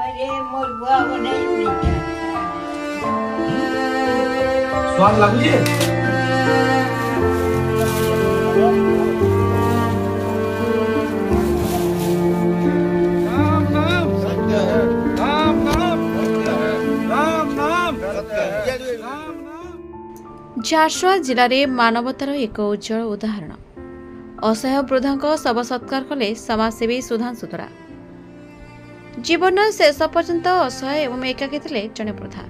अरे मोर बुआ बने नहीं स्वाद लागू जे झारसुगुड़ा जिले में मानवतार एक उज्जवल उदाहरण असहाय वृद्धा शव सत्कार कले समाजसेवी सुधांशु दरा। जीवन शेष पर्यंत असहाय एवं एकाकी थे जड़े वृद्धा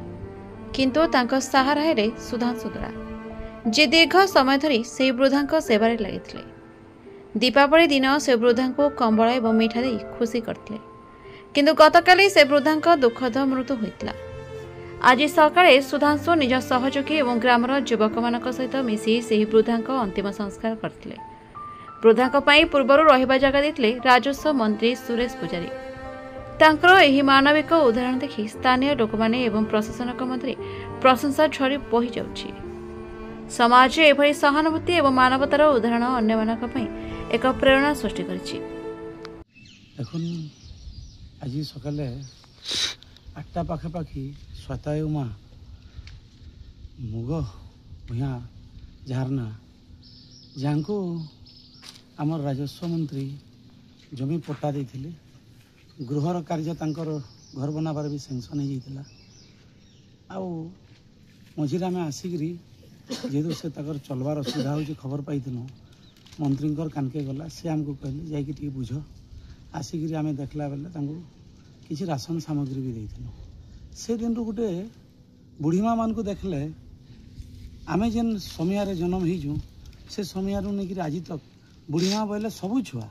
किंतु तांको सहारा हेले सुधांशु दरा जे दीर्घ समय धरी से वृद्धा सेवार लगे। दीपावली दिन से वृद्धा को कंबल और मिठा दे खुशी करते किंतु गतकाली से वृद्धा दुखद मृत्यु होता। आज सकाळे सुधांशु निज सहयोगी और ग्रामर युवक मान सहित मिसी से वृद्धा अंतिम संस्कार करते। वृद्धा पूर्वर रहिबा जगह देते राजस्व मंत्री सुरेश पुजारी। तांकर एही मानविक उदाहरण देखि स्थानीय लोक माने एवं प्रशासनक मंत्री प्रशंसा झरी बही जाउछि। समाज एभली सहानुभूति एवं मानवतार उदाहरण अन्य मानक पई एक प्रेरणा सृष्टि करछि। এখন আজি সকালে 8টা পাখাপাখি শতায়ু মা মুগ ভূয়া ঝারনা যাଙ୍କୁ ଆମର ରାଜସ୍ୱ ମନ୍ତ୍ରୀ ଜମି ପଟ୍ଟା ଦେଇଥିଲେ। ଗୃହର କାର୍ଯ୍ୟ ତାଙ୍କର ଘର ବନାବାର ବି ସାଂସନ୍ ହେଇଯାଇଥିଲା। ଆଉ ମଝିରେ ଆମେ ଆସିକିରି ଯେହେତୁ ସେ ତାଙ୍କର ଚଲବାର ଅସୁବିଧା ହେଉଛି ଖବର ପାଇଥିଲୁ ମନ୍ତ୍ରୀଙ୍କର କାନକେ ଗଲା ସେ ଆମକୁ କହିଲେ ଯାଇକି ଟିକେ ବୁଝ। ଆସିକିରି ଆମେ ଦେଖିଲା ବେଲେ ତାଙ୍କୁ କିଛି ରାସନ ସାମଗ୍ରୀ ବି ଦେଇଥିଲୁ। ସେ ଦିନରୁ ଗୋଟେ ବୁଢ଼ୀମା ମାନଙ୍କୁ ଦେଖିଲେ ଆମେ ଯେନ୍ ସମୟରେ ଜନ୍ମ ହେଇଛୁ ସେ ସମୟରୁ ନେଇକିରି ଆଜି ତକ ବୁଢ଼ୀମା ବୋଇଲେ ସବୁ ଛୁଆ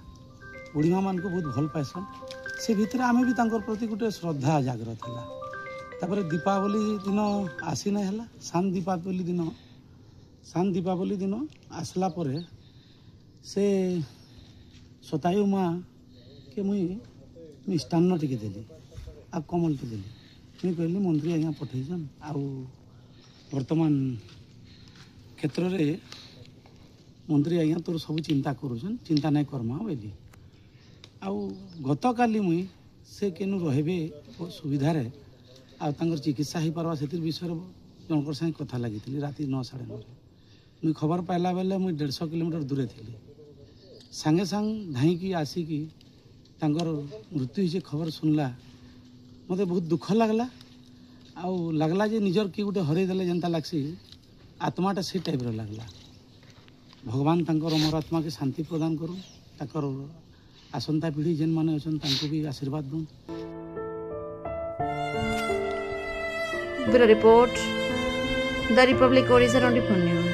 ବୁଢ଼ୀମା ମାନଙ୍କୁ ବହୁତ ଭଲ ପାଇସନ୍। ସେ ଭିତରେ ଆମେ ବି ତାଙ୍କର ପ୍ରତି ଗୋଟେ ଶ୍ରଦ୍ଧା ଜାଗ୍ରତ ହେଲା। ତାପରେ ଦୀପାବଳି ଦିନ ଆସି ନାଇଁ ହେଲା ସାନ ଦୀପାବଳି ଦିନ ଆସିଲା ପରେ ସେ ଶତାୟୁ ମା କେ ମୁଇଁ ମିଷ୍ଟାନ୍ନ ଟିକେ ଦେଲି ଆଉ କମଲଟେ ଦେଲି। ମୁଇଁ କହିଲି ମନ୍ତ୍ରୀ ଆଜ୍ଞା ପଠେଇଛନ୍ ଆଉ ବର୍ତ୍ତମାନ କ୍ଷେତ୍ରରେ ମନ୍ତ୍ରୀ ଆଜ୍ଞା ତୋର ସବୁ ଚିନ୍ତା କରୁଛନ୍ ଚିନ୍ତା ନାଇଁ କର୍ମା ବୋଇଲି। ଆଉ ଗତକାଲି ମୁଇଁ ସେ କେନୁ ରହିବେ ସୁବିଧାରେ ଆଉ ତାଙ୍କର ଚିକିତ୍ସା ହେଇପାରବା ସେଥିର ବିଷୟରେ ଜଣଙ୍କର ସାଙ୍ଗେ କଥା ଲାଗିଥିଲି ରାତି 9 ସାଢ଼େ 9ରେ। ମୁଇଁ ଖବର ପାଇଲା ବେଲେ ମୁଇଁ 150 କିଲୋମିଟର ଦୂରେ ଥିଲି। ସାଙ୍ଗେ ସାଙ୍ଗେ ଧାଇଁକି ଆସିକି ତାଙ୍କର ମୃତ୍ୟୁ ହେଇଛି ଖବର ଶୁଣିଲା ମୋତେ ବହୁତ ଦୁଃଖ ଲାଗଲା। ଆଉ ଲାଗଲା ଯେ ନିଜର କି ଗୋଟେ ହରେଇ ଦେଲେ ଯେନ୍ତା ଲାଗ୍ସି ଆତ୍ମାଟା ସେ ଟାଇପ୍ର ଲାଗଲା। ଭଗବାନ ତାଙ୍କର ଅମର ଆତ୍ମାକେ ଶାନ୍ତି ପ୍ରଦାନ କରୁ ତାଙ୍କର ଆସନ୍ତା ପିଢ଼ି ଯେନ୍ମାନେ ଅଛନ୍ ତାଙ୍କୁ ବି ଆଶୀର୍ବାଦ ଦଉନ୍। Bureau report the Republic Odisha 24 news.